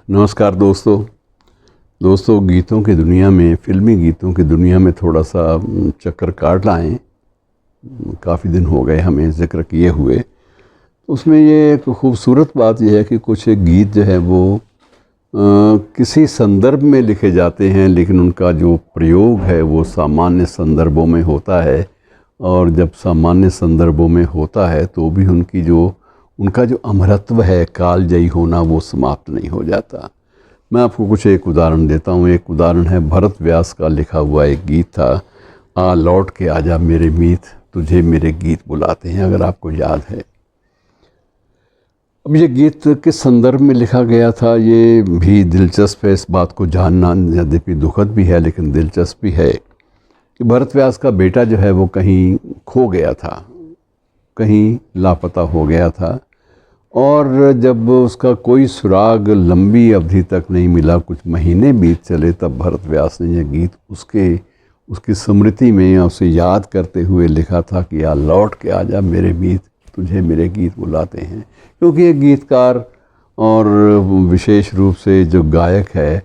नमस्कार दोस्तों गीतों की दुनिया में, फिल्मी गीतों की दुनिया में थोड़ा सा चक्कर काट लाएं। काफ़ी दिन हो गए हमें जिक्र किए हुए। उसमें ये एक खूबसूरत बात यह है कि कुछ एक गीत जो है वो किसी संदर्भ में लिखे जाते हैं, लेकिन उनका जो प्रयोग है वो सामान्य संदर्भों में होता है। और जब सामान्य संदर्भों में होता है तो भी उनका जो अमरत्व है, कालजयी होना, वो समाप्त नहीं हो जाता। मैं आपको कुछ एक उदाहरण देता हूँ। एक उदाहरण है भरत व्यास का लिखा हुआ एक गीत था, आ लौट के आजा मेरे मीत, तुझे मेरे गीत बुलाते हैं, अगर आपको याद है। अब ये गीत किस संदर्भ में लिखा गया था ये भी दिलचस्प है, इस बात को जानना। यद्यपि दुखद भी है लेकिन दिलचस्प भी है कि भरत व्यास का बेटा जो है वो कहीं खो गया था, कहीं लापता हो गया था। और जब उसका कोई सुराग लंबी अवधि तक नहीं मिला, कुछ महीने बीत चले, तब भरत व्यास ने यह गीत उसकी स्मृति में उसे याद करते हुए लिखा था कि या लौट के आजा मेरे मीत, तुझे मेरे गीत बुलाते हैं। क्योंकि ये गीतकार और विशेष रूप से जो गायक है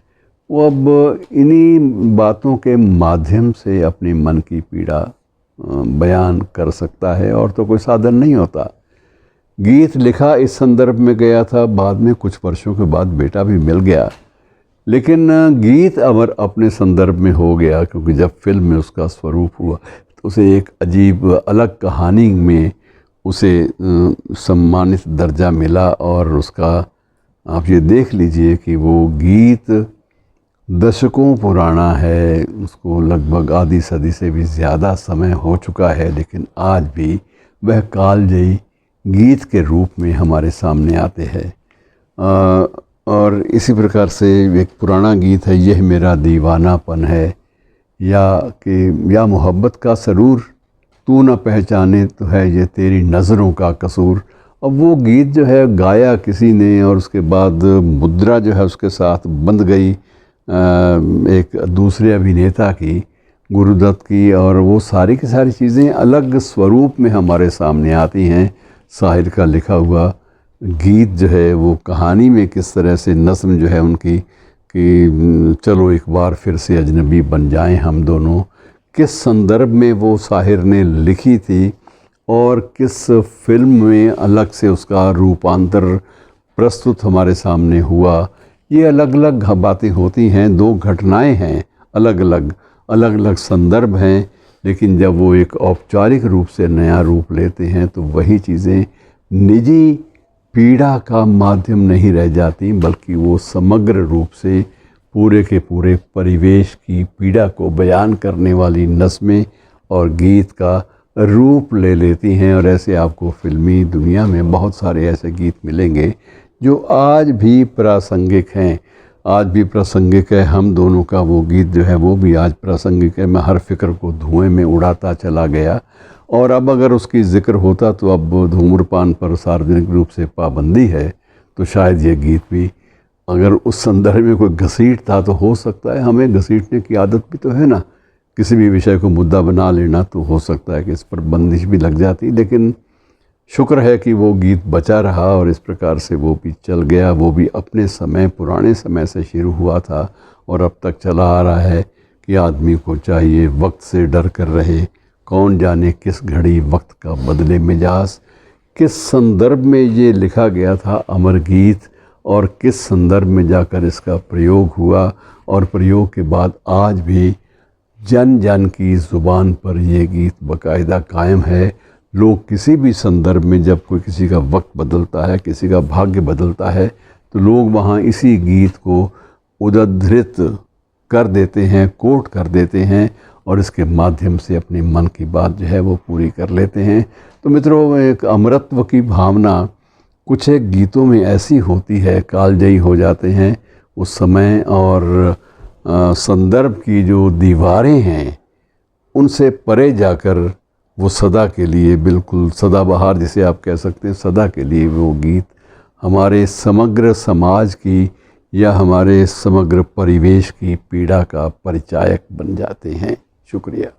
वो अब इन्हीं बातों के माध्यम से अपने मन की पीड़ा बयान कर सकता है, और तो कोई साधन नहीं होता। गीत लिखा इस संदर्भ में गया था, बाद में कुछ वर्षों के बाद बेटा भी मिल गया, लेकिन गीत अमर अपने संदर्भ में हो गया। क्योंकि जब फिल्म में उसका स्वरूप हुआ तो उसे एक अजीब अलग कहानी में उसे सम्मानित दर्जा मिला। और उसका आप ये देख लीजिए कि वो गीत दशकों पुराना है, उसको लगभग आधी सदी से भी ज़्यादा समय हो चुका है, लेकिन आज भी वह कालजयी गीत के रूप में हमारे सामने आते हैं। और इसी प्रकार से एक पुराना गीत है, यह मेरा दीवानापन है, या मोहब्बत का सरूर, तू न पहचाने तो है ये तेरी नज़रों का कसूर। अब वो गीत जो है गाया किसी ने, और उसके बाद मुद्रा जो है उसके साथ बंध गई एक दूसरे अभिनेता की, गुरुदत्त की, और वो सारी की सारी चीज़ें अलग स्वरूप में हमारे सामने आती हैं। साहिर का लिखा हुआ गीत जो है वो कहानी में किस तरह से नस्म जो है उनकी कि चलो एक बार फिर से अजनबी बन जाएं हम दोनों, किस संदर्भ में वो साहिर ने लिखी थी और किस फिल्म में अलग से उसका रूपांतर प्रस्तुत हमारे सामने हुआ, ये अलग अलग बातें होती हैं। दो घटनाएं हैं, अलग अलग संदर्भ हैं, लेकिन जब वो एक औपचारिक रूप से नया रूप लेते हैं तो वही चीज़ें निजी पीड़ा का माध्यम नहीं रह जाती, बल्कि वो समग्र रूप से पूरे के पूरे परिवेश की पीड़ा को बयान करने वाली नस्में और गीत का रूप ले लेती हैं। और ऐसे आपको फिल्मी दुनिया में बहुत सारे ऐसे गीत मिलेंगे जो आज भी प्रासंगिक हैं। आज भी प्रासंगिक है। हम दोनों का वो गीत जो है वो भी आज प्रासंगिक है। मैं हर फिक्र को धुएं में उड़ाता चला गया। और अब अगर उसकी ज़िक्र होता तो अब धूम्रपान पर सार्वजनिक रूप से पाबंदी है, तो शायद ये गीत भी अगर उस संदर्भ में कोई घसीट था तो हो सकता है, हमें घसीटने की आदत भी तो है ना, किसी भी विषय को मुद्दा बना लेना, तो हो सकता है कि इस पर बंदिश भी लग जाती। लेकिन शुक्र है कि वो गीत बचा रहा और इस प्रकार से वो भी चल गया। वो भी अपने समय, पुराने समय से शुरू हुआ था और अब तक चला आ रहा है कि आदमी को चाहिए वक्त से डर कर रहे, कौन जाने किस घड़ी वक्त का बदले मिजाज। किस संदर्भ में ये लिखा गया था अमर गीत, और किस संदर्भ में जाकर इसका प्रयोग हुआ, और प्रयोग के बाद आज भी जन जन की ज़ुबान पर ये गीत बाकायदा कायम है। लोग किसी भी संदर्भ में, जब कोई किसी का वक्त बदलता है, किसी का भाग्य बदलता है, तो लोग वहाँ इसी गीत को उद्धृत कर देते हैं, कोट कर देते हैं, और इसके माध्यम से अपने मन की बात जो है वो पूरी कर लेते हैं। तो मित्रों, एक अमरत्व की भावना कुछ एक गीतों में ऐसी होती है, कालजयी हो जाते हैं। उस समय और संदर्भ की जो दीवारें हैं उनसे परे जाकर वो सदा के लिए, बिल्कुल सदाबहार जिसे आप कह सकते हैं, सदा के लिए वो गीत हमारे समग्र समाज की या हमारे समग्र परिवेश की पीड़ा का परिचायक बन जाते हैं। शुक्रिया।